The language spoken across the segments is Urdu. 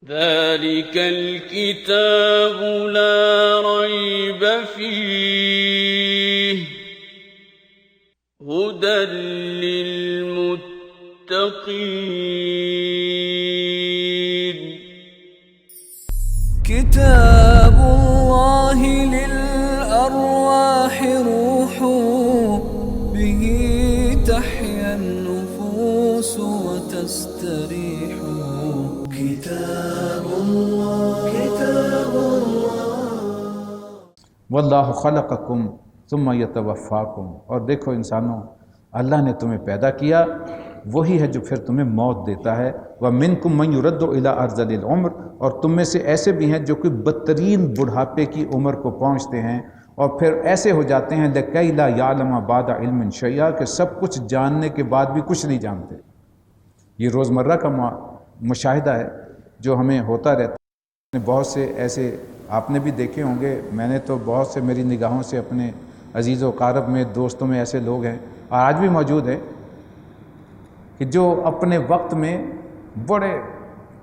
ذلك الكتاب لا ريب فيه هدى للمتقين كتاب الله للأرواح روح به تحيا النفوس وتستريح كتاب الله واللہ خلقکم ثم یتوفاکم، اور دیکھو انسانوں، اللہ نے تمہیں پیدا کیا، وہی ہے جو پھر تمہیں موت دیتا ہے۔ وَمِنْكُمْ مَنْ يُرَدُّ إِلَىٰ أَرْذَلِ الْعُمْرِ، اور تم میں سے ایسے بھی ہیں جو کہ بدترین بڑھاپے کی عمر کو پہنچتے ہیں اور پھر ایسے ہو جاتے ہیں لَكَيْ لَا يَعْلَمَ بَعْدَ عِلْمٍ شَيْئًا، کہ سب کچھ جاننے کے بعد بھی کچھ نہیں جانتے۔ یہ روزمرہ کا مشاہدہ ہے جو ہمیں ہوتا رہتا ہے۔ بہت سے ایسے آپ نے بھی دیکھے ہوں گے، میں نے تو بہت سے، میری نگاہوں سے اپنے عزیز و اقارب میں، دوستوں میں ایسے لوگ ہیں اور آج بھی موجود ہیں کہ جو اپنے وقت میں بڑے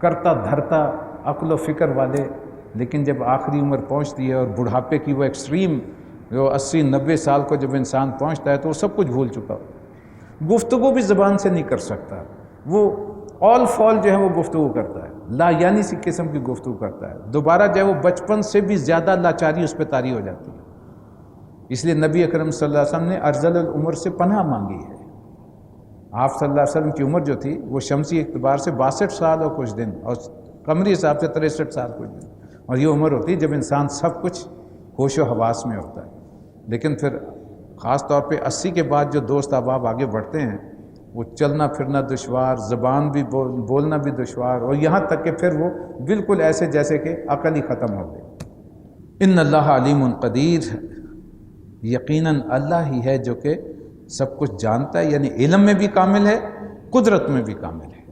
کرتا دھرتا عقل و فکر والے، لیکن جب آخری عمر پہنچتی ہے اور بڑھاپے کی وہ ایکسٹریم جو 80-90 سال کو جب انسان پہنچتا ہے تو وہ سب کچھ بھول چکا، گفتگو بھی زبان سے نہیں کر سکتا، وہ آل فال جو ہے وہ گفتگو کرتا ہے، لا یعنی سی قسم کی گفتگو کرتا ہے، دوبارہ جو ہے وہ بچپن سے بھی زیادہ لاچاری اس پہ طاری ہو جاتی ہے۔ اس لیے نبی اکرم صلی اللہ علیہ وسلم نے ارذل العمر سے پناہ مانگی ہے۔ آپ صلی اللہ علیہ وسلم کی عمر جو تھی وہ شمسی اعتبار سے 62 سال اور کچھ دن، اور قمری حساب سے 63 سال کچھ دن، اور یہ عمر ہوتی ہے جب انسان سب کچھ ہوش و حواس میں ہوتا ہے۔ لیکن پھر خاص طور پہ 80 کے بعد جو دوست احباب آگے بڑھتے ہیں، وہ چلنا پھرنا دشوار، زبان بھی بولنا بھی دشوار، اور یہاں تک کہ پھر وہ بالکل ایسے جیسے کہ عقل ہی ختم ہو گئی۔ ان اللہ علیم قدیر، یقیناً اللہ ہی ہے جو کہ سب کچھ جانتا ہے، یعنی علم میں بھی کامل ہے، قدرت میں بھی کامل ہے۔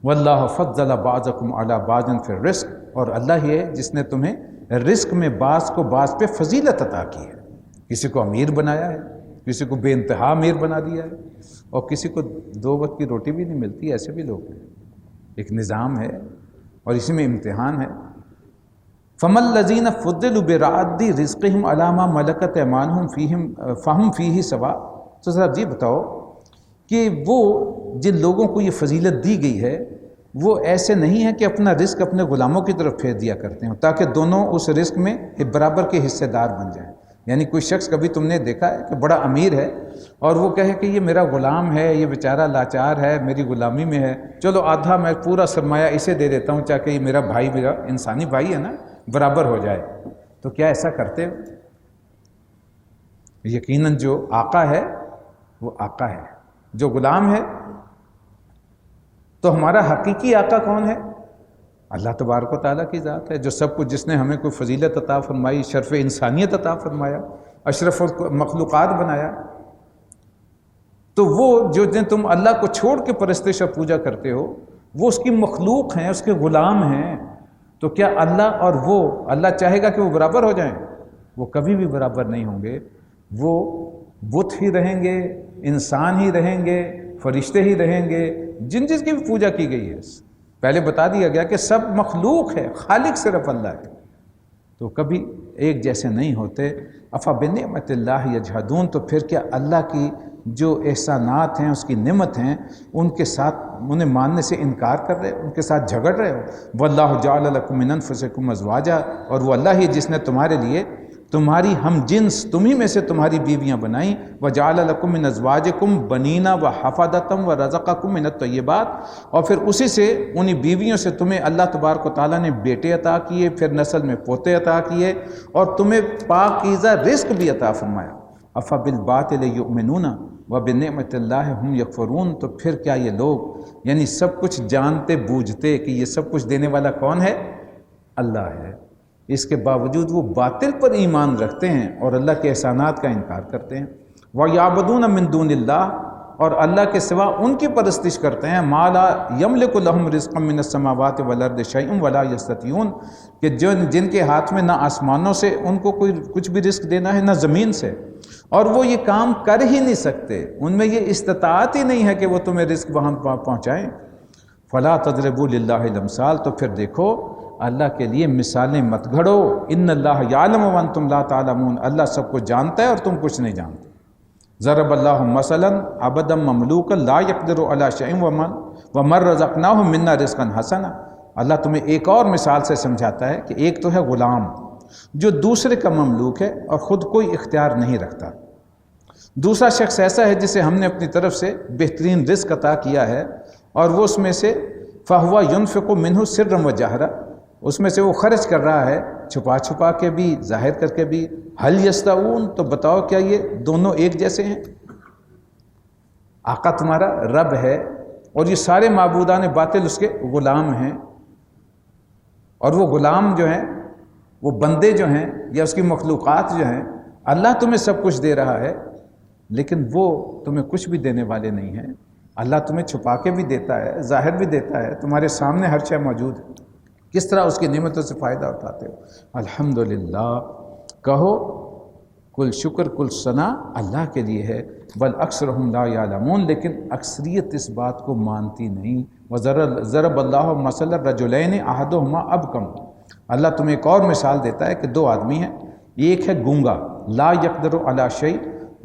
واللہ فضل بعضکم علی بعض فی الرزق، اور اللہ ہی ہے جس نے تمہیں رزق میں بعض کو بعض پہ فضیلت عطا کی ہے، کسی کو امیر بنایا ہے، کسی کو بے انتہا امیر بنا دیا ہے، اور کسی کو 2 وقت کی روٹی بھی نہیں ملتی، ایسے بھی لوگ ہیں۔ ایک نظام ہے اور اسی میں امتحان ہے۔ فَمَا الَّذِينَ فُضِّلُوا بِرَعْدِ رِزْقِهِمْ عَلَىٰ مَا مَلَكَتْ أَيْمَانُهُمْ فَهُمْ فِيهِ سَوَاءٌ، تو ذرا جی بتاؤ کہ وہ جن لوگوں کو یہ فضیلت دی گئی ہے وہ ایسے نہیں ہیں کہ اپنا رزق اپنے غلاموں کی طرف پھیر دیا کرتے ہیں تاکہ دونوں اس رزق میں برابر کے حصے دار بن جائیں۔ یعنی کوئی شخص کبھی تم نے دیکھا ہے کہ بڑا امیر ہے اور وہ کہے کہ یہ میرا غلام ہے، یہ بیچارہ لاچار ہے، میری غلامی میں ہے، چلو آدھا میں پورا سرمایہ اسے دے دیتا ہوں تاکہ یہ میرا بھائی، میرا انسانی بھائی ہے نا، برابر ہو جائے۔ تو کیا ایسا کرتے ہو؟ یقیناً جو آقا ہے وہ آقا ہے، جو غلام ہے تو ہمارا حقیقی آقا کون ہے؟ اللہ تبارک و تعالیٰ کی ذات ہے، جو سب کچھ، جس نے ہمیں کوئی فضیلت عطا فرمائی، شرف انسانیت عطا فرمایا، اشرف مخلوقات بنایا۔ تو وہ جو تم اللہ کو چھوڑ کے پرستش اور پوجا کرتے ہو، وہ اس کی مخلوق ہیں، اس کے غلام ہیں۔ تو کیا اللہ اور وہ، اللہ چاہے گا کہ وہ برابر ہو جائیں؟ وہ کبھی بھی برابر نہیں ہوں گے۔ وہ بت ہی رہیں گے، انسان ہی رہیں گے، فرشتے ہی رہیں گے، جس کی بھی پوجا کی گئی ہے۔ پہلے بتا دیا گیا کہ سب مخلوق ہے، خالق صرف اللہ ہے، تو کبھی ایک جیسے نہیں ہوتے۔ افا بنعمت اللہ یجحدون، تو پھر کیا اللہ کی جو احسانات ہیں، اس کی نعمت ہیں، ان کے ساتھ انہیں ماننے سے انکار کر رہے ہو، ان کے ساتھ جھگڑ رہے ہو؟ واللہ جعل لکم من انفسکم ازواجا، اور وہ اللہ ہی جس نے تمہارے لیے تمہاری ہم جنس، تمہیں میں سے تمہاری بیویاں بنائیں۔ وجعل لکم من ازواجکم بنینا وحفدۃ ورزقکم من الطیبات، اور پھر اسی سے، انہی بیویوں سے تمہیں اللہ تبارک و تعالیٰ نے بیٹے عطا کیے، پھر نسل میں پوتے عطا کیے، اور تمہیں پاکیزہ رزق بھی عطا فرمایا۔ افبالباطل یؤمنون وبنعمت اللہ ہم یکفرون، تو پھر کیا یہ لوگ، یعنی سب کچھ جانتے بوجھتے کہ یہ سب کچھ دینے والا کون ہے؟ اللہ ہے، اس کے باوجود وہ باطل پر ایمان رکھتے ہیں اور اللہ کے احسانات کا انکار کرتے ہیں۔ وَيَعْبُدُونَ مِن دُونِ اللَّهِ، اور اللہ کے سوا ان کی پرستش کرتے ہیں۔ مَا لَا يَمْلِكُ لَهُمْ رِزْقًا مِّنَ السَّمَاوَاتِ وَالْأَرْضِ شَيْءٌ وَلَا يَسْتَطِيعُونَ، کہ جن کے ہاتھ میں نہ آسمانوں سے ان کو کوئی کچھ بھی رزق دینا ہے، نہ زمین سے، اور وہ یہ کام کر ہی نہیں سکتے، ان میں یہ استطاعت ہی نہیں ہے کہ وہ تمہیں رزق وہاں پہنچائیں۔ فلا تضربوا للہ الامثال، تو پھر دیکھو اللہ کے لیے مثالیں مت گھڑو، ان اللہ یعلم وانتم لا تعلمون، اللہ سب کو جانتا ہے اور تم کچھ نہیں جانتے۔ ضرب اللہ مثلا عبدا مملوکا لا يقدر على شيء ومن رزقناه منا رزقا حسنا، اللہ تمہیں ایک اور مثال سے سمجھاتا ہے کہ ایک تو ہے غلام جو دوسرے کا مملوک ہے اور خود کوئی اختیار نہیں رکھتا، دوسرا شخص ایسا ہے جسے ہم نے اپنی طرف سے بہترین رزق عطا کیا ہے اور وہ اس میں سے فہو ينفق منہ سرا وجہرا، اس میں سے وہ خرچ کر رہا ہے چھپا چھپا کے بھی ظاہر کر کے بھی۔ حل یستوون، تو بتاؤ کیا یہ دونوں ایک جیسے ہیں؟ آقا تمہارا رب ہے اور یہ سارے معبودان باطل اس کے غلام ہیں، اور وہ غلام جو ہیں، وہ بندے جو ہیں یا اس کی مخلوقات جو ہیں، اللہ تمہیں سب کچھ دے رہا ہے لیکن وہ تمہیں کچھ بھی دینے والے نہیں ہیں۔ اللہ تمہیں چھپا کے بھی دیتا ہے، ظاہر بھی دیتا ہے، تمہارے سامنے ہر شے موجود ہے، کس طرح اس کی نعمتوں سے فائدہ اٹھاتے ہو۔ الحمدللہ کہو، کل شکر کل ثنا اللہ کے لیے ہے، بل اکثرہم لا یعلمون، لیکن اکثریت اس بات کو مانتی نہیں۔ ضرب اللہ مثلا رجلین احدہما ابکم، اللہ تمہیں ایک اور مثال دیتا ہے کہ دو آدمی ہیں، ایک ہے گونگا لا یقدر علی شیء،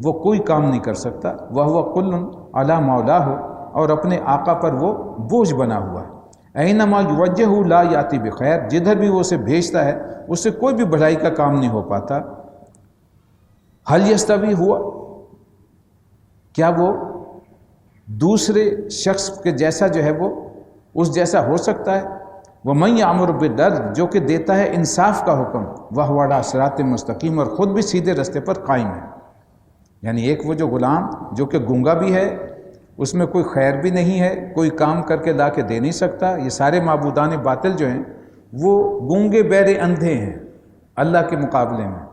وہ کوئی کام نہیں کر سکتا، وہو کل علی مولاہ، اور اپنے آقا پر وہ بوجھ بنا ہوا ہے، اینما یوجہ لا یاتی بخیر، جدھر بھی وہ اسے بھیجتا ہے اس سے کوئی بھی بھلائی کا کام نہیں ہو پاتا۔ حل یستوی ہوا، کیا وہ دوسرے شخص کے جیسا جو ہے وہ اس جیسا ہو سکتا ہے؟ وَمَن یَأْمُرُ بِالْعَدْلِ، جو کہ دیتا ہے انصاف کا حکم، وَهُوَ عَلَىٰ صِرَاطٍ مستقیم، اور خود بھی سیدھے رستے پر قائم ہے۔ یعنی ایک وہ جو غلام جو کہ گونگا بھی ہے، اس میں کوئی خیر بھی نہیں ہے، کوئی کام کر کے لا کے دے نہیں سکتا، یہ سارے معبودان باطل جو ہیں وہ گونگے بہرے اندھے ہیں اللہ کے مقابلے میں،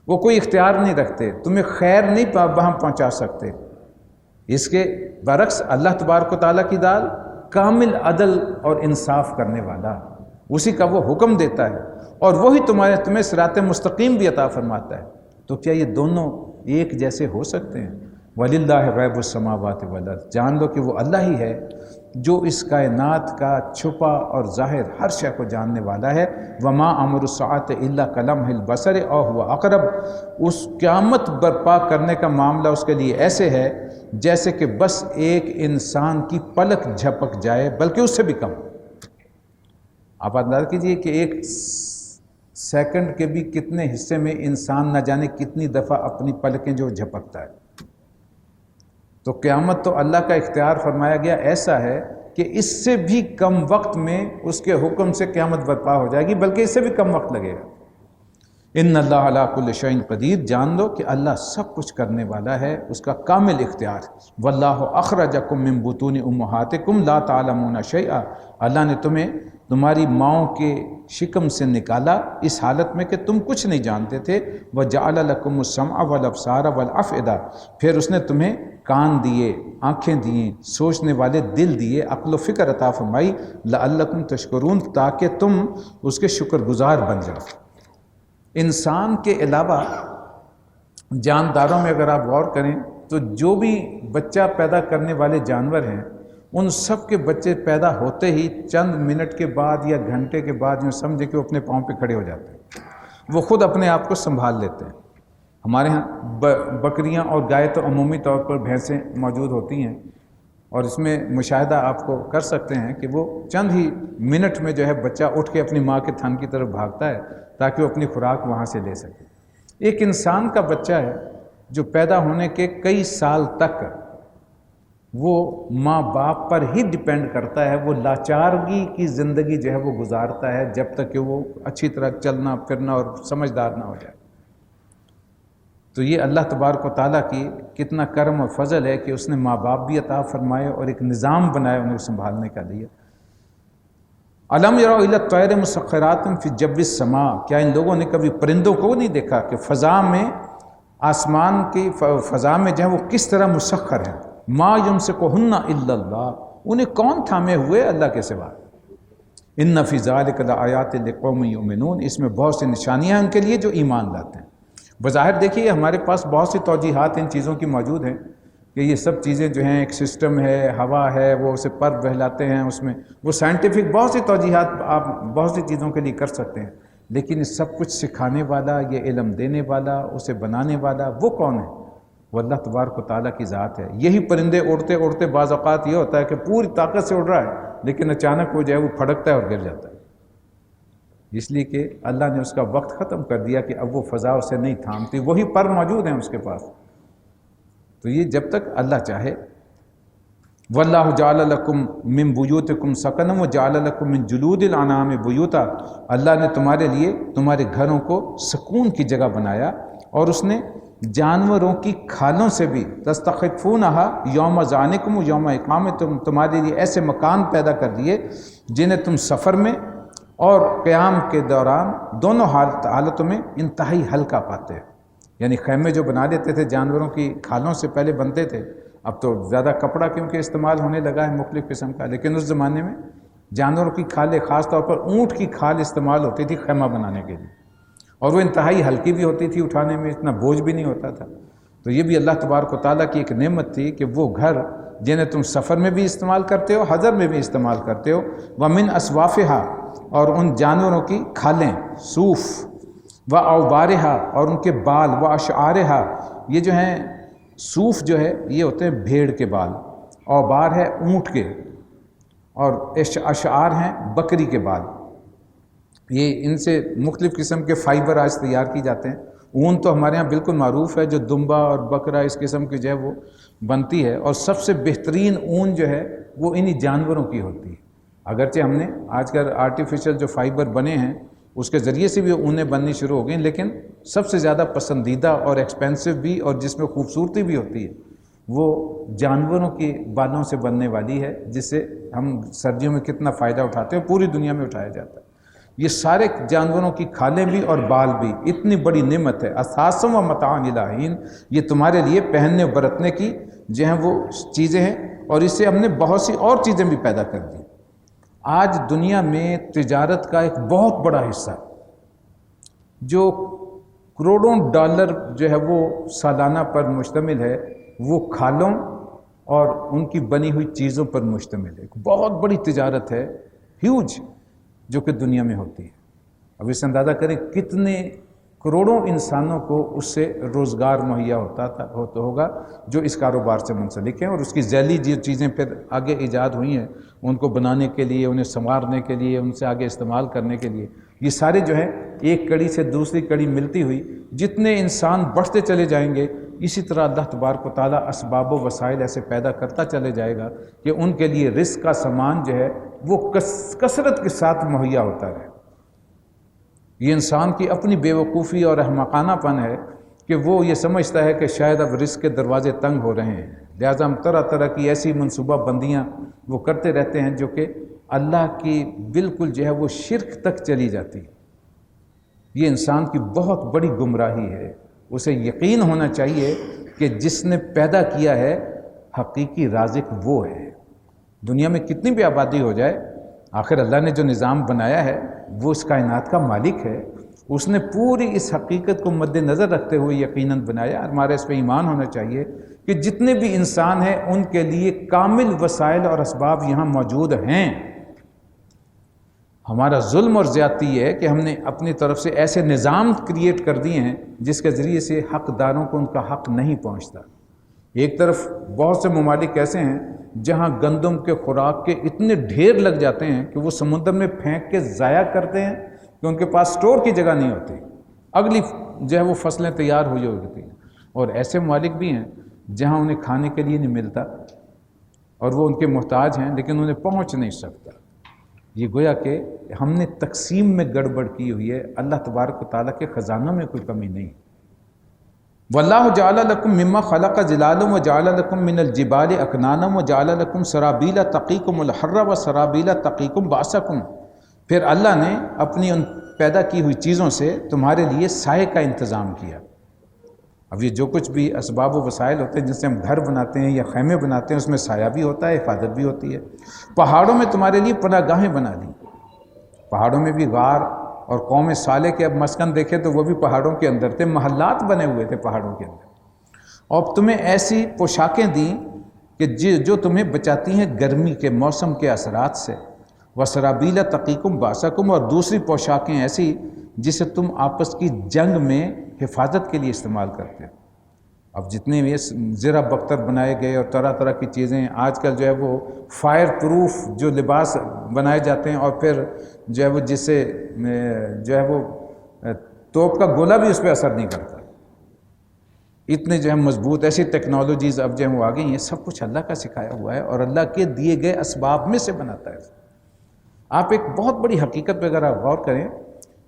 وہ کوئی اختیار نہیں رکھتے، تمہیں خیر نہیں وہاں پہنچا سکتے۔ اس کے برعکس اللہ تبارک و تعالیٰ کی دال کامل عدل اور انصاف کرنے والا، اسی کا وہ حکم دیتا ہے اور وہی تمہیں صراط مستقیم بھی عطا فرماتا ہے۔ تو کیا یہ دونوں ایک جیسے ہو سکتے ہیں؟ وَلِلَّهِ غَيْبُ السَّمَاوَاتِ وَالْأَرْضِ، جان لو کہ وہ اللہ ہی ہے جو اس کائنات کا چھپا اور ظاہر ہر شے کو جاننے والا ہے۔ وَمَا أَمْرُ السَّاعَةِ إِلَّا كَلَمْحِ الْبَصَرِ أَوْ هُوَ أَقْرَبُ، اس قیامت برپا کرنے کا معاملہ اس کے لیے ایسے ہے جیسے کہ بس ایک انسان کی پلک جھپک جائے، بلکہ اس سے بھی کم۔ آپ اندازہ کیجئے کہ ایک سیکنڈ کے بھی کتنے حصے میں انسان نہ جانے کتنی دفعہ اپنی پلکیں جو جھپکتا ہے۔ تو قیامت تو اللہ کا اختیار فرمایا گیا ایسا ہے کہ اس سے بھی کم وقت میں اس کے حکم سے قیامت برپا ہو جائے گی، بلکہ اس سے بھی کم وقت لگے گا۔ ان اللہ علی کل شیء قدیر، جان لو کہ اللہ سب کچھ کرنے والا ہے، اس کا کامل اختیار۔ واللہ اخرجکم من بطون امہاتکم لا تعلمون شیئا، اللہ نے تمہیں تمہاری ماؤں کے شکم سے نکالا اس حالت میں کہ تم کچھ نہیں جانتے تھے۔ وجعل لکم السمع والابصار والافئدہ، پھر اس نے تمہیں کان دیے، آنکھیں دیں، سوچنے والے دل دیے، عقل و فکر عطا فرمائی، لعلکم تشکرون، تاکہ تم اس کے شکر گزار بن جاؤ۔ انسان کے علاوہ جانداروں میں اگر آپ غور کریں تو جو بھی بچہ پیدا کرنے والے جانور ہیں، ان سب کے بچے پیدا ہوتے ہی چند منٹ کے بعد یا گھنٹے کے بعد یوں سمجھے کہ وہ اپنے پاؤں پہ کھڑے ہو جاتے ہیں، وہ خود اپنے آپ کو سنبھال لیتے ہیں۔ ہمارے ہاں بکریاں اور گائے تو عمومی طور پر بھینسیں موجود ہوتی ہیں، اور اس میں مشاہدہ آپ کو کر سکتے ہیں کہ وہ چند ہی منٹ میں جو ہے بچہ اٹھ کے اپنی ماں کے تھن کی طرف بھاگتا ہے تاکہ وہ اپنی خوراک وہاں سے لے سکے۔ ایک انسان کا بچہ ہے جو پیدا ہونے کے کئی سال تک وہ ماں باپ پر ہی ڈیپینڈ کرتا ہے، وہ لاچارگی کی زندگی جو ہے وہ گزارتا ہے جب تک کہ وہ اچھی طرح چلنا پھرنا اور سمجھدار نہ ہو جائے۔ تو یہ اللہ تبارک و تعالیٰ کی کتنا کرم اور فضل ہے کہ اس نے ماں باپ بھی عطا فرمائے اور ایک نظام بنائے انہیں سنبھالنے کا لیے۔ الم یروا الی الطیر مسخرات فی جو السماء، کیا ان لوگوں نے کبھی پرندوں کو نہیں دیکھا کہ فضا میں، آسمان کی فضا میں جو ہے وہ کس طرح مسخر ہیں؟ ما یمسکہن الا اللہ، انہیں کون تھامے ہوئے اللہ کے سوا؟ ان فی ذلک لآیات لقوم یؤمنون، اس میں بہت سی نشانیاں ہیں ان کے لیے جو ایمان لاتے ہیں۔ بظاہر دیکھیے ہمارے پاس بہت سی توجیحات ان چیزوں کی موجود ہیں، کہ یہ سب چیزیں جو ہیں ایک سسٹم ہے، ہوا ہے، وہ اسے پر بہلاتے ہیں، اس میں وہ سائنٹیفک بہت سی توجیحات آپ بہت سی چیزوں کے لیے کر سکتے ہیں، لیکن یہ سب کچھ سکھانے والا، یہ علم دینے والا، اسے بنانے والا وہ کون ہے؟ وہ اللہ تبارک و تعالیٰ کی ذات ہے۔ یہی پرندے اڑتے اڑتے بعض اوقات یہ ہوتا ہے کہ پوری طاقت سے اڑ رہا ہے لیکن اچانک وہ جو ہے وہ پھڑکتا ہے اور گر جاتا ہے، اس لیے کہ اللہ نے اس کا وقت ختم کر دیا کہ اب وہ فضا اسے نہیں تھامتی، وہی پر موجود ہیں اس کے پاس۔ تو یہ جب تک اللہ چاہے۔ واللہ جعل لکم من بیوتکم سکنا وجعل لکم من جلود الانعام بیوتا، اللہ نے تمہارے لیے تمہارے گھروں کو سکون کی جگہ بنایا، اور اس نے جانوروں کی کھالوں سے بھی تستخفونہا یوم ذانکم و یوم اقامتکم، تمہارے لیے ایسے مکان پیدا کر دیے جنہیں تم سفر میں اور قیام کے دوران دونوں حالتوں میں انتہائی ہلکا پاتے ہیں۔ یعنی خیمے جو بنا لیتے تھے جانوروں کی کھالوں سے پہلے بنتے تھے، اب تو زیادہ کپڑا کیونکہ استعمال ہونے لگا ہے مختلف قسم کا، لیکن اس زمانے میں جانوروں کی کھالیں، خاص طور پر اونٹ کی کھال استعمال ہوتی تھی خیمہ بنانے کے لیے، اور وہ انتہائی ہلکی بھی ہوتی تھی، اٹھانے میں اتنا بوجھ بھی نہیں ہوتا تھا۔ تو یہ بھی اللہ تبارک و تعالیٰ کی ایک نعمت تھی کہ وہ گھر جنہیں تم سفر میں بھی استعمال کرتے ہو، حضر میں بھی استعمال کرتے ہو، وَمِنْ أَصْوَافِهَا، اور ان جانوروں کی کھالیں، صوف، وَأَوْبَارِهَا، اور ان کے بال، وَأَشْعَارِهَا، یہ جو ہیں صوف جو ہے یہ ہوتے ہیں بھیڑ کے بال، اوبار ہے اونٹ کے، اور اشعار ہیں بکری کے بال، یہ ان سے مختلف قسم کے فائبر آج تیار کی جاتے ہیں۔ اون تو ہمارے ہاں بالکل معروف ہے، جو دمبا اور بکرا اس قسم کی جو ہے وہ بنتی ہے، اور سب سے بہترین اون جو ہے وہ انہی جانوروں کی ہوتی ہے۔ اگرچہ ہم نے آج کل آرٹیفیشل جو فائبر بنے ہیں اس کے ذریعے سے بھی اونیں بننی شروع ہو گئیں، لیکن سب سے زیادہ پسندیدہ اور ایکسپینسو بھی اور جس میں خوبصورتی بھی ہوتی ہے وہ جانوروں کے بالوں سے بننے والی ہے، جس سے ہم سردیوں میں کتنا فائدہ اٹھاتے ہیں، پوری دنیا میں اٹھایا جاتا ہے۔ یہ سارے جانوروں کی کھالیں بھی اور بال بھی اتنی بڑی نعمت ہے، اثاثم و متاع الی حین، یہ تمہارے لیے پہننے برتنے کی جو ہیں وہ چیزیں ہیں، اور اس سے ہم نے بہت سی اور چیزیں بھی پیدا کر دی۔ آج دنیا میں تجارت کا ایک بہت بڑا حصہ جو کروڑوں ڈالر جو ہے وہ سالانہ پر مشتمل ہے، وہ کھالوں اور ان کی بنی ہوئی چیزوں پر مشتمل ہے۔ ایک بہت بڑی تجارت ہے، ہیوج، جو کہ دنیا میں ہوتی ہے۔ اب اس اندازہ کریں کتنے کروڑوں انسانوں کو اس سے روزگار مہیا ہوگا جو اس کاروبار سے منسلک ہیں، اور اس کی ذیلی جو چیزیں پھر آگے ایجاد ہوئی ہیں ان کو بنانے کے لیے، انہیں سنوارنے کے لیے، ان سے آگے استعمال کرنے کے لیے، یہ سارے جو ہیں ایک کڑی سے دوسری کڑی ملتی ہوئی جتنے انسان بڑھتے چلے جائیں گے، اسی طرح اللہ تبارک و تعالیٰ اسباب و وسائل ایسے پیدا کرتا چلے جائے گا کہ ان کے لیے رزق کا سامان جو ہے وہ کثرت کے ساتھ مہیا ہوتا رہے۔ یہ انسان کی اپنی بے وقوفی اور احمقانہ پن ہے کہ وہ یہ سمجھتا ہے کہ شاید اب رزق کے دروازے تنگ ہو رہے ہیں، لہٰذا ہم طرح طرح کی ایسی منصوبہ بندیاں وہ کرتے رہتے ہیں جو کہ اللہ کی بالکل جو ہے وہ شرک تک چلی جاتی ہے۔ یہ انسان کی بہت بڑی گمراہی ہے۔ اسے یقین ہونا چاہیے کہ جس نے پیدا کیا ہے حقیقی رازق وہ ہے۔ دنیا میں کتنی بھی آبادی ہو جائے، آخر اللہ نے جو نظام بنایا ہے وہ اس کائنات کا مالک ہے، اس نے پوری اس حقیقت کو مد نظر رکھتے ہوئے یقیناً بنایا۔ ہمارا اس پہ ایمان ہونا چاہیے کہ جتنے بھی انسان ہیں ان کے لیے کامل وسائل اور اسباب یہاں موجود ہیں۔ ہمارا ظلم اور زیادتی یہ ہے کہ ہم نے اپنی طرف سے ایسے نظام کریٹ کر دیے ہیں جس کے ذریعے سے حقداروں کو ان کا حق نہیں پہنچتا۔ ایک طرف بہت سے ممالک ایسے ہیں جہاں گندم کے خوراک کے اتنے ڈھیر لگ جاتے ہیں کہ وہ سمندر میں پھینک کے ضائع کرتے ہیں کہ ان کے پاس سٹور کی جگہ نہیں ہوتی، اگلی جو ہے وہ فصلیں تیار ہوئی ہوتی ہیں۔ اور ایسے ممالک بھی ہیں جہاں انہیں کھانے کے لیے نہیں ملتا اور وہ ان کے محتاج ہیں لیکن انہیں پہنچ نہیں سکتا۔ یہ گویا کہ ہم نے تقسیم میں گڑبڑ کی ہوئی ہے، اللہ تبارک و تعالیٰ کے خزانوں میں کوئی کمی نہیں۔ واللہ جعل لکم مما خلق ظلالا وجعل لکم من الجبال اکنانا وجعل لکم سرابیل تقیکم الحر وسرابیل تقیکم باسکم، پھر اللہ نے اپنی ان پیدا کی ہوئی چیزوں سے تمہارے لیے سائے کا انتظام کیا۔ اب یہ جو کچھ بھی اسباب و وسائل ہوتے ہیں جن سے ہم گھر بناتے ہیں یا خیمے بناتے ہیں، اس میں سایہ بھی ہوتا ہے، حفاظت بھی ہوتی ہے۔ پہاڑوں میں تمہارے لیے پناہ گاہیں بنا دی، پہاڑوں میں بھی غار، اور قوم صالح کے اب مسکن دیکھے تو وہ بھی پہاڑوں کے اندر تھے، محلات بنے ہوئے تھے پہاڑوں کے اندر۔ اور تمہیں ایسی پوشاکیں دیں کہ جو تمہیں بچاتی ہیں گرمی کے موسم کے اثرات سے، وسرابیلا تقیکم باسکم، اور دوسری پوشاکیں ایسی جسے تم آپس کی جنگ میں حفاظت کے لیے استعمال کرتے ہو۔ اب جتنے بھی زرہ بختر بنائے گئے اور طرح طرح کی چیزیں آج کل جو ہے وہ فائر پروف جو لباس بنائے جاتے ہیں، اور پھر جو ہے وہ جس سے جو ہے وہ توپ کا گولہ بھی اس پہ اثر نہیں کرتا، اتنے جو ہے مضبوط ایسی ٹیکنالوجیز اب جو ہے وہ آ گئی ہیں۔ سب کچھ اللہ کا سکھایا ہوا ہے اور اللہ کے دیے گئے اسباب میں سے بناتا ہے۔ آپ ایک بہت بڑی حقیقت پہ اگر آپ غور کریں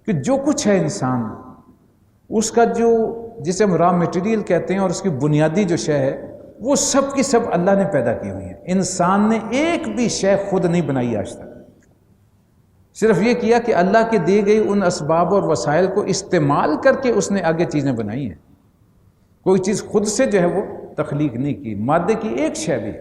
کہ جو کچھ ہے انسان، اس کا جو جسے ہم را میٹیریل کہتے ہیں اور اس کی بنیادی جو شے ہے، وہ سب کی سب اللہ نے پیدا کی ہوئی ہیں۔ انسان نے ایک بھی شے خود نہیں بنائی آج تک، صرف یہ کیا کہ اللہ کے دیے گئے ان اسباب اور وسائل کو استعمال کر کے اس نے آگے چیزیں بنائی ہیں۔ کوئی چیز خود سے جو ہے وہ تخلیق نہیں کی، مادے کی ایک شے بھی،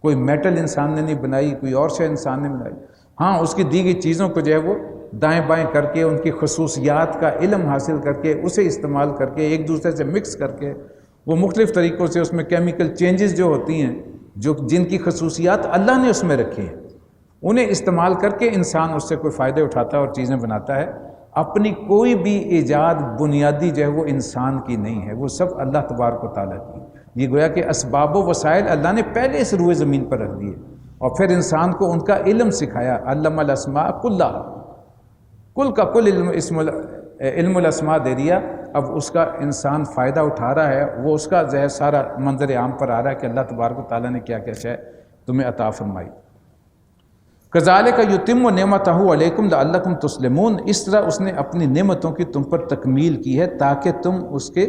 کوئی میٹل انسان نے نہیں بنائی، کوئی اور شے انسان نے بنائی۔ ہاں اس کی دی گئی چیزوں کو جو ہے وہ دائیں بائیں کر کے ان کی خصوصیات کا علم حاصل کر کے اسے استعمال کر کے ایک دوسرے سے مکس کر کے وہ مختلف طریقوں سے اس میں کیمیکل چینجز جو ہوتی ہیں جن کی خصوصیات اللہ نے اس میں رکھی ہیں، انہیں استعمال کر کے انسان اس سے کوئی فائدے اٹھاتا ہے اور چیزیں بناتا ہے۔ اپنی کوئی بھی ایجاد بنیادی جو ہے وہ انسان کی نہیں ہے، وہ سب اللہ تبارک و تعالیٰ کی۔ یہ گویا کہ اسباب و وسائل اللہ نے پہلے اس روئے زمین پر رکھ دیے اور پھر انسان کو ان کا علم سکھایا۔ علم الاسماء کلھا، کل کا کل علم الاسماء دے دیا۔ اب اس کا انسان فائدہ اٹھا رہا ہے، وہ اس کا جو ہے سارا منظر عام پر آ رہا ہے کہ اللہ تبارک و تعالیٰ نے کیا کیا شے تمہیں عطا فرمائی۔ کذالک یتم نعمتہ علیکم لعلکم تسلمون، اس طرح اس نے اپنی نعمتوں کی تم پر تکمیل کی ہے تاکہ تم اس کے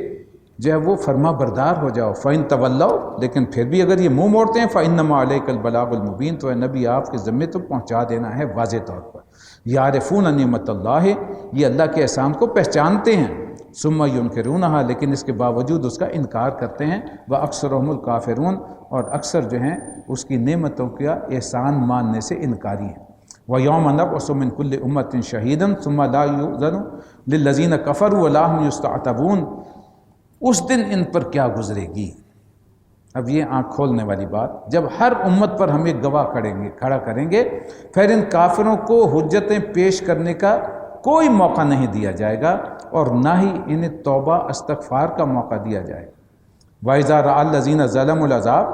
جو ہے وہ فرما بردار ہو جاؤ۔ فَإِن تَوَلَّوْا، لیکن پھر بھی اگر یہ منہ موڑتے ہیں فَإِنَّمَا عَلَيْكَ الْبَلَاغُ الْمُبِينُ، تو اے نبی آپ کے ذمے تو پہنچا دینا ہے واضح طور پر۔ یعرفون نعمت اللہ، یہ اللہ کے احسان کو پہچانتے ہیں۔ ثم ینکرونہا، لیکن اس کے باوجود اس کا انکار کرتے ہیں۔ وَأَكْثَرُهُمُ الْكَافِرُونَ، اور اکثر جو ہیں اس کی نعمتوں کا احسان ماننے سے انکاری ہیں۔ وَيَوْمَ نَبْعَثُ مِنْ كُلِّ أُمَّةٍ شَهِيدًا ثُمَّ لَا يُؤْذَنُ لِلَّذِينَ كَفَرُوا وَلَا هُمْ يُسْتَعْتَبُونَ، اس دن ان پر کیا گزرے گی۔ اب یہ آنکھ کھولنے والی بات، جب ہر امت پر ہم ایک گواہ کھڑا کریں گے، پھر ان کافروں کو حجتیں پیش کرنے کا کوئی موقع نہیں دیا جائے گا اور نہ ہی انہیں توبہ استغفار کا موقع دیا جائے گا۔ وَإِذَا رَأَى الَّذِينَ ظَلَمُوا الْعَذَابَ،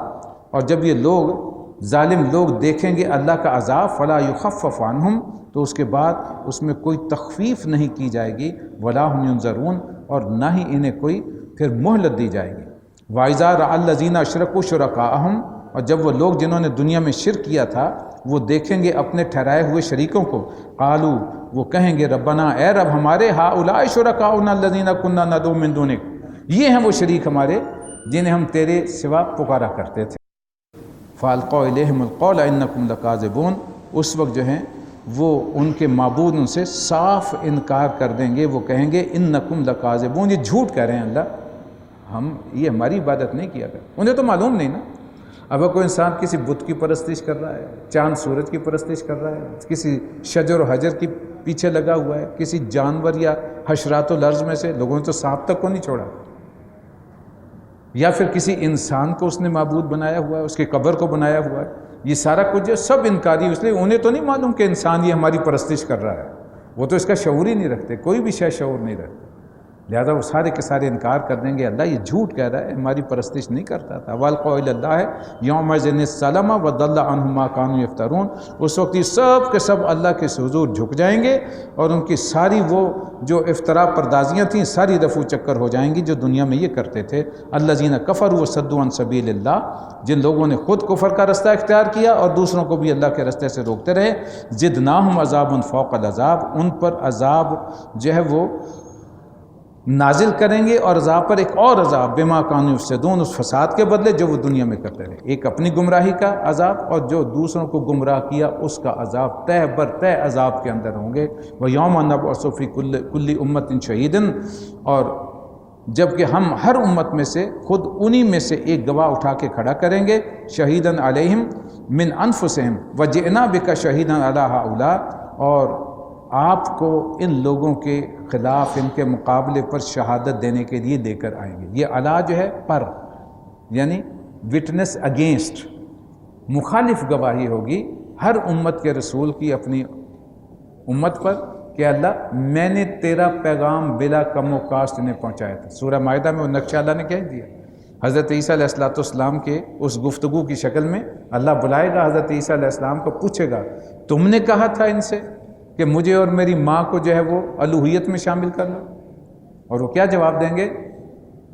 اور جب یہ لوگ ظالم لوگ دیکھیں گے اللہ کا عذاب، فَلَا يُخَفَّفُ عَنْهُمْ، تو اس کے بعد اس میں کوئی تخفیف نہیں کی جائے گی۔ وَلَا هُمْ يُنظَرُونَ، اور نہ ہی انہیں کوئی پھر مہلت دی جائے گی۔ وَإِذَا رَأَى الَّذِينَ أَشْرَكُوا شُرَكَاءَهُمْ، اور جب وہ لوگ جنہوں نے دنیا میں شرک کیا تھا وہ دیکھیں گے اپنے ٹھہرائے ہوئے شریکوں کو، قالوا، وہ کہیں گے ربنا، اے رب ہمارے، هؤلاء شركاؤنا الذين كنا ندعو من دونك، یہ ہیں وہ شریک ہمارے جنہیں ہم تیرے سوا پکارا کرتے تھے۔ فَأَلْقَوْا إِلَيْهِمُ الْقَوْلَ إِنَّكُمْ لَكَاذِبُونَ، اس وقت جو ہیں وہ ان کے معبود ان سے صاف انکار کر دیں گے، وہ کہیں گے انکم لکاذبون، یہ جھوٹ کہہ رہے ہیں اللہ، ہم یہ ہماری عبادت نہیں کیا کرتے۔ انہیں تو معلوم نہیں نا۔ اب کوئی انسان کسی بت کی پرستش کر رہا ہے، چاند سورج کی پرستش کر رہا ہے، کسی شجر و حجر کی پیچھے لگا ہوا ہے، کسی جانور یا حشرات الارض میں سے، لوگوں نے تو سانپ تک کو نہیں چھوڑا، یا پھر کسی انسان کو اس نے معبود بنایا ہوا ہے، اس کے قبر کو بنایا ہوا ہے، یہ سارا کچھ جو سب انکاری، اس لیے انہیں تو نہیں معلوم کہ انسان یہ ہماری پرستش کر رہا ہے، وہ تو اس کا شعور ہی نہیں رکھتے، کوئی بھی شے شعور نہیں رکھتے، لہذا وہ سارے کے سارے انکار کر دیں گے اللہ یہ جھوٹ کہہ رہا ہے، ہماری پرستش نہیں کرتا تھا۔ وَالْقَوْا إِلَى اللَّهِ يَوْمَئِذٍ السَّلَامَ وَضَلَّ عَنْهُمْ مَا كَانُوا يَفْتَرُونَ، اس وقت یہ سب کے سب اللہ کے حضور جھک جائیں گے اور ان کی ساری وہ جو افتراء پردازیاں تھیں ساری رفو چکر ہو جائیں گی جو دنیا میں یہ کرتے تھے۔ الَّذِينَ كَفَرُوا وَصَدُّوا عَنْ سَبِيلِ اللَّهِ، جن لوگوں نے خود کفر کا رستہ اختیار کیا اور دوسروں کو بھی اللہ کے رستے سے روکتے رہے، زِدْنَاهُمْ عَذَابٌ فَوْقَ الْعَذَابِ، ان پر عذاب جو ہے وہ نازل کریں گے اور عذاب پر ایک اور عذاب، بما کانوا یفسدون، اس فساد کے بدلے جو وہ دنیا میں کرتے رہے، ایک اپنی گمراہی کا عذاب اور جو دوسروں کو گمراہ کیا اس کا عذاب، تہ بر تہ عذاب کے اندر ہوں گے۔ وَيَوْمَ نَبْعَثُ فِي كُلِّ أُمَّةٍ شَهِيدًا، اور جب کہ ہم ہر امت میں سے خود انہی میں سے ایک گواہ اٹھا کے کھڑا کریں گے، شہیداً علیہم من انفسہم وجئنا بک شہیداً علی ہؤلاء، اور آپ کو ان لوگوں کے خلاف ان کے مقابلے پر شہادت دینے کے لیے لے کر آئیں گے۔ یہ علا جو ہے پر، یعنی وٹنس اگینسٹ، مخالف گواہی ہوگی ہر امت کے رسول کی اپنی امت پر کہ اللہ میں نے تیرا پیغام بلا کم و کاسٹ انہیں پہنچایا تھا۔ سورہ مائدہ میں وہ نقشہ اللہ نے کہہ دیا۔ حضرت عیسیٰ علیہ السلام کے اس گفتگو کی شکل میں اللہ بلائے گا حضرت عیسیٰ علیہ السلام کو، پوچھے گا تم نے کہا تھا ان سے کہ مجھے اور میری ماں کو جو ہے وہ الوہیت میں شامل کر لو، اور وہ کیا جواب دیں گے؟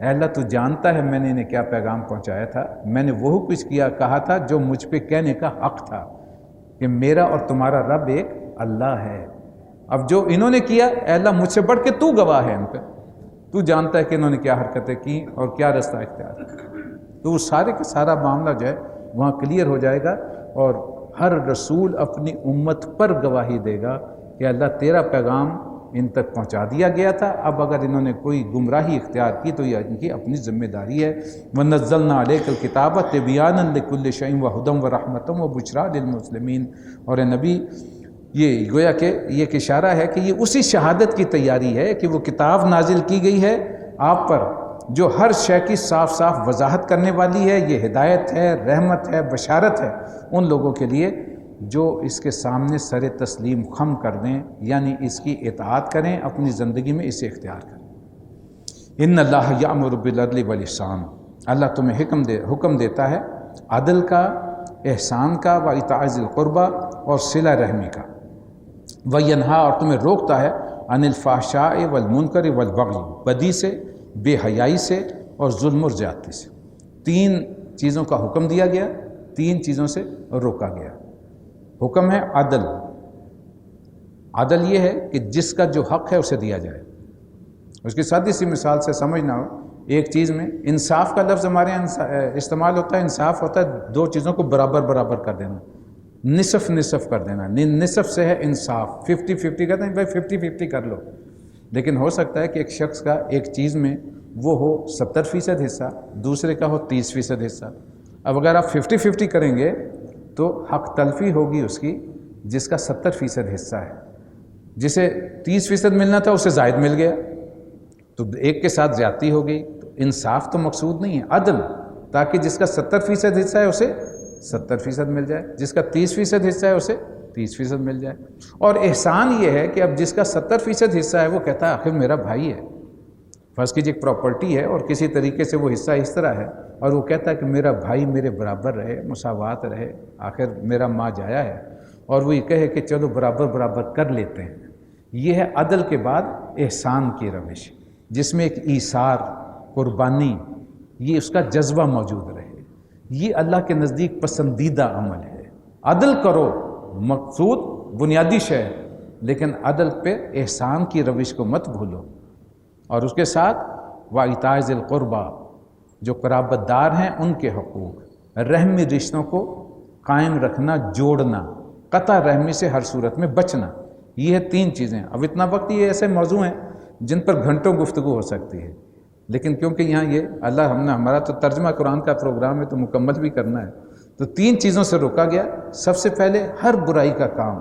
اے اللہ تو جانتا ہے میں نے انہیں کیا پیغام پہنچایا تھا، میں نے وہ کچھ کہا تھا جو مجھ پہ کہنے کا حق تھا کہ میرا اور تمہارا رب ایک اللہ ہے۔ اب جو انہوں نے کیا، اے اللہ مجھ سے بڑھ کے تو گواہ ہے ان پہ، تو جانتا ہے کہ انہوں نے کیا حرکتیں کی اور کیا رستہ اختیار کیا۔ تو وہ سارے کا سارا معاملہ جو ہے وہاں کلیئر ہو جائے گا، اور ہر رسول اپنی امت پر گواہی دے گا کہ اللہ تیرا پیغام ان تک پہنچا دیا گیا تھا، اب اگر انہوں نے کوئی گمراہی اختیار کی تو یہ ان کی اپنی ذمہ داری ہے۔ وَنَزَّلْنَا عَلَيْكَ الْكِتَابَ تِبْيَانًا لِكُلِّ شَيْءٍ وَهُدًى وَرَحْمَةً وَبُشْرَىٰ لِلْمُسْلِمِينَ۔ اور اے نبی، یہ گویا کہ یہ ایک اشارہ ہے کہ یہ اسی شہادت کی تیاری ہے کہ وہ کتاب نازل کی گئی ہے آپ پر جو ہر شے کی صاف صاف وضاحت کرنے والی ہے، یہ ہدایت ہے، رحمت ہے، بشارت ہے ان لوگوں کے لیے جو اس کے سامنے سر تسلیم خم کر دیں، یعنی اس کی اطاعت کریں، اپنی زندگی میں اسے اختیار کریں۔ ان اللہ یامر بالعدل والاحسان، اللہ تمہیں حکم دیتا ہے عدل کا، احسان کا، و ایتاء ذی القربی اور صلہ رحمی کا، وینہا اور تمہیں روکتا ہے عن الفحشاء والمنکر والبغی، بدی سے، بے حیائی سے اور ظلم و زیادتی سے۔ تین چیزوں کا حکم دیا گیا، تین چیزوں سے روکا گیا۔ حکم ہے عدل، عدل یہ ہے کہ جس کا جو حق ہے اسے دیا جائے۔ اس کی سادی سی مثال سے سمجھنا ہو، ایک چیز میں انصاف کا لفظ ہمارے یہاں استعمال ہوتا ہے، انصاف ہوتا ہے دو چیزوں کو برابر برابر کر دینا، نصف نصف کر دینا، نصف سے ہے انصاف، 50-50 کہتے ہیں بھائی 50-50 کر لو۔ لیکن ہو سکتا ہے کہ ایک شخص کا ایک چیز میں وہ ہو 70% حصہ، دوسرے کا ہو 30% حصہ۔ اب اگر آپ 50-50 کریں گے تو حق تلفی ہوگی اس کی جس کا 70% حصہ ہے، جسے 30% ملنا تھا اسے زائد مل گیا، تو ایک کے ساتھ زیادتی ہو گئی۔ تو انصاف تو مقصود نہیں ہے، عدل، تاکہ جس کا 70% حصہ ہے اسے 70% مل جائے، جس کا 30% حصہ ہے اسے 30% مل جائے۔ اور احسان یہ ہے کہ اب جس کا 70% حصہ ہے وہ کہتا ہے آخر میرا بھائی ہے، فرض کیجیے ایک پراپرٹی ہے اور کسی طریقے سے وہ حصہ اس طرح ہے، اور وہ کہتا ہے کہ میرا بھائی میرے برابر رہے، مساوات رہے، آخر میرا ماں جایا ہے، اور وہ یہ کہے کہ چلو برابر برابر کر لیتے ہیں۔ یہ ہے عدل کے بعد احسان کی روش، جس میں ایک ایثار، قربانی، یہ اس کا جذبہ موجود رہے۔ یہ اللہ کے نزدیک پسندیدہ عمل ہے۔ عدل کرو، مقصود بنیادی شے، لیکن عدل پہ احسان کی روش کو مت بھولو، اور اس کے ساتھ وَإِيتَاءِ ذِي الْقُرْبَى، جو قرابت دار ہیں ان کے حقوق، رحمی رشتوں کو قائم رکھنا، جوڑنا، قطع رحمی سے ہر صورت میں بچنا، یہ ہے تین چیزیں۔ اب اتنا وقت یہ ایسے موضوع ہیں جن پر گھنٹوں گفتگو ہو سکتی ہے، لیکن کیونکہ یہاں یہ ہمارا تو ترجمہ قرآن کا پروگرام ہے تو مکمل بھی کرنا ہے، تو تین چیزوں سے روکا گیا۔ سب سے پہلے ہر برائی کا کام،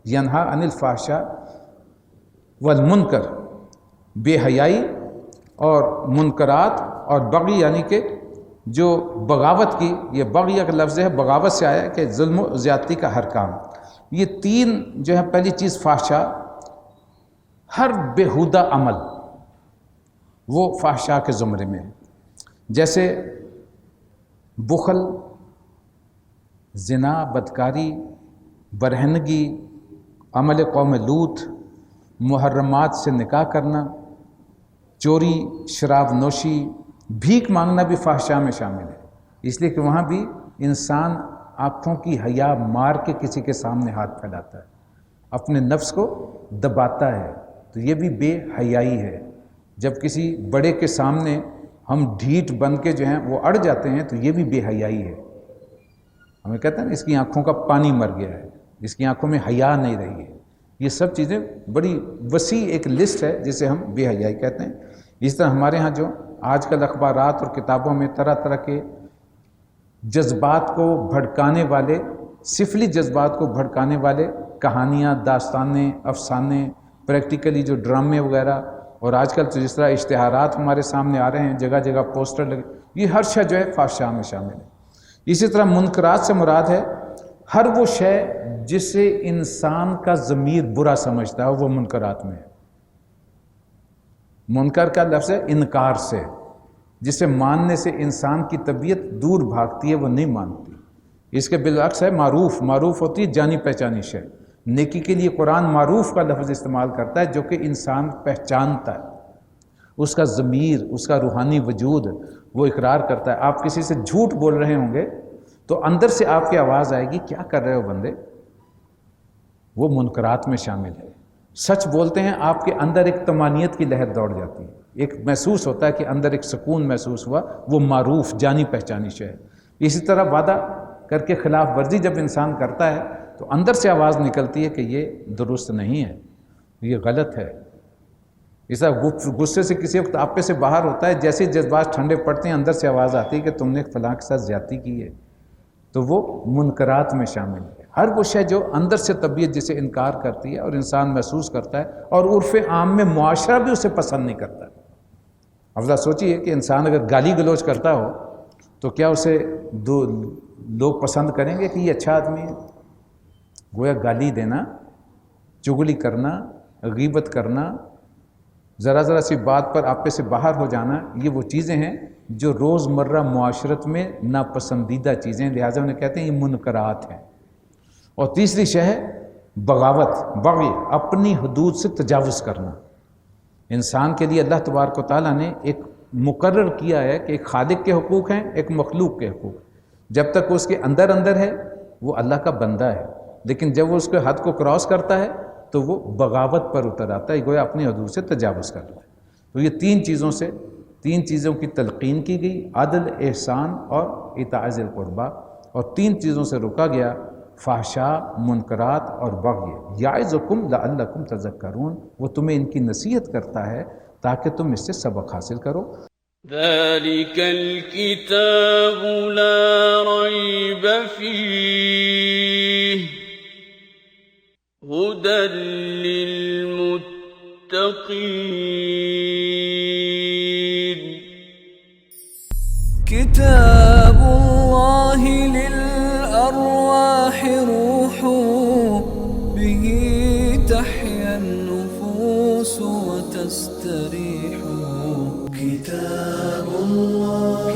ینہا عن الفحشاء والمنکر، بے حیائی اور منکرات، اور بغی یعنی کہ جو بغاوت کی، یہ بغی کا لفظ ہے، بغاوت سے آیا ہے کہ ظلم و زیادتی کا ہر کام۔ یہ تین جو ہے، پہلی چیز فحشاء، ہر بےہودہ عمل وہ فحشاء کے زمرے میں ہے، جیسے بخل، زنا، بدکاری، برہنگی، عمل قوم لوط، محرمات سے نکاح کرنا، چوری، شراب نوشی، بھیک مانگنا بھی فحشاء میں شامل ہے، اس لیے کہ وہاں بھی انسان آنکھوں کی حیا مار کے کسی کے سامنے ہاتھ پھیلاتا ہے، اپنے نفس کو دباتا ہے، تو یہ بھی بے حیائی ہے۔ جب کسی بڑے کے سامنے ہم ڈھیٹ بن کے جو ہیں وہ اڑ جاتے ہیں تو یہ بھی بے حیائی ہے۔ ہمیں کہتے ہیں اس کی آنکھوں کا پانی مر گیا ہے، اس کی آنکھوں میں حیا نہیں رہی ہے۔ یہ سب چیزیں بڑی وسیع ایک لسٹ ہے جسے ہم بے حیائی کہتے ہیں۔ اس طرح ہمارے ہاں جو آج کل اخبارات اور کتابوں میں طرح طرح کے جذبات کو بھڑکانے والے، سفلی جذبات کو بھڑکانے والے کہانیاں، داستانیں، افسانے، پریکٹیکلی جو ڈرامے وغیرہ، اور آج کل تو جس طرح اشتہارات ہمارے سامنے آ رہے ہیں، جگہ جگہ پوسٹر لگے، یہ ہر شے جو ہے فحشاء میں شامل ہے۔ اسی طرح منکرات سے مراد ہے ہر وہ شے جسے انسان کا ضمیر برا سمجھتا ہے، وہ منکرات میں ہے۔ منکر کا لفظ ہے انکار سے، جسے ماننے سے انسان کی طبیعت دور بھاگتی ہے، وہ نہیں مانتی۔ اس کے بالعکس ہے معروف۔ معروف ہوتی ہے جانی پہچانی شے۔ نیکی کے لیے قرآن معروف کا لفظ استعمال کرتا ہے، جو کہ انسان پہچانتا ہے، اس کا ضمیر، اس کا روحانی وجود وہ اقرار کرتا ہے۔ آپ کسی سے جھوٹ بول رہے ہوں گے تو اندر سے آپ کی آواز آئے گی، کیا کر رہے ہو بندے؟ وہ منکرات میں شامل ہے۔ سچ بولتے ہیں، آپ کے اندر ایک طمانیت کی لہر دوڑ جاتی ہے، ایک محسوس ہوتا ہے کہ اندر ایک سکون محسوس ہوا، وہ معروف جانی پہچانی شے ہے۔ اسی طرح وعدہ کر کے خلاف ورزی جب انسان کرتا ہے تو اندر سے آواز نکلتی ہے کہ یہ درست نہیں ہے، یہ غلط ہے۔ ایسا غصے سے کسی وقت آپے سے باہر ہوتا ہے، جیسے جذبات ٹھنڈے پڑتے ہیں اندر سے آواز آتی ہے کہ تم نے فلاں کے ساتھ زیادتی کی ہے، تو وہ منکرات میں شامل ہے۔ ہر وہ شے جو اندر سے طبیعت جسے انکار کرتی ہے اور انسان محسوس کرتا ہے، اور عرف عام میں معاشرہ بھی اسے پسند نہیں کرتا۔ اب ذرا سوچیے کہ انسان اگر گالی گلوچ کرتا ہو تو کیا اسے لوگ پسند کریں گے کہ یہ اچھا آدمی ہے؟ گویا گالی دینا، چغلی کرنا، غیبت کرنا، ذرا ذرا سی بات پر آپے سے باہر ہو جانا، یہ وہ چیزیں ہیں جو روزمرہ معاشرت میں ناپسندیدہ چیزیں، لہٰذا انہیں کہتے ہیں یہ منکرات ہیں۔ اور تیسری شے ہے بغاوت، بغی، اپنی حدود سے تجاوز کرنا۔ انسان کے لیے اللہ تبارک و تعالیٰ نے ایک مقرر کیا ہے کہ ایک خالق کے حقوق ہیں، ایک مخلوق کے حقوق۔ جب تک وہ اس کے اندر ہے وہ اللہ کا بندہ ہے، لیکن جب وہ اس کے حد کو کراس کرتا ہے تو وہ بغاوت پر اتر آتا ہے، گویا اپنی حدود سے تجاوز کر رہا ہے۔ تو یہ تین چیزوں کی تلقین کی گئی، عدل، احسان اور اطاعت ذی القربیٰ، اور 3 چیزوں سے روکا گیا، فحشاء، منکرات اور بغی۔ یعظکم لعلکم تذکرون، وہ تمہیں ان کی نصیحت کرتا ہے تاکہ تم اس سے سبق حاصل کرو۔ ذلك الكتاب لا ريب فيه هدى للمتقين كتاب الله للأرواح روح، به تحيا النفوس وتستريح. كتاب الله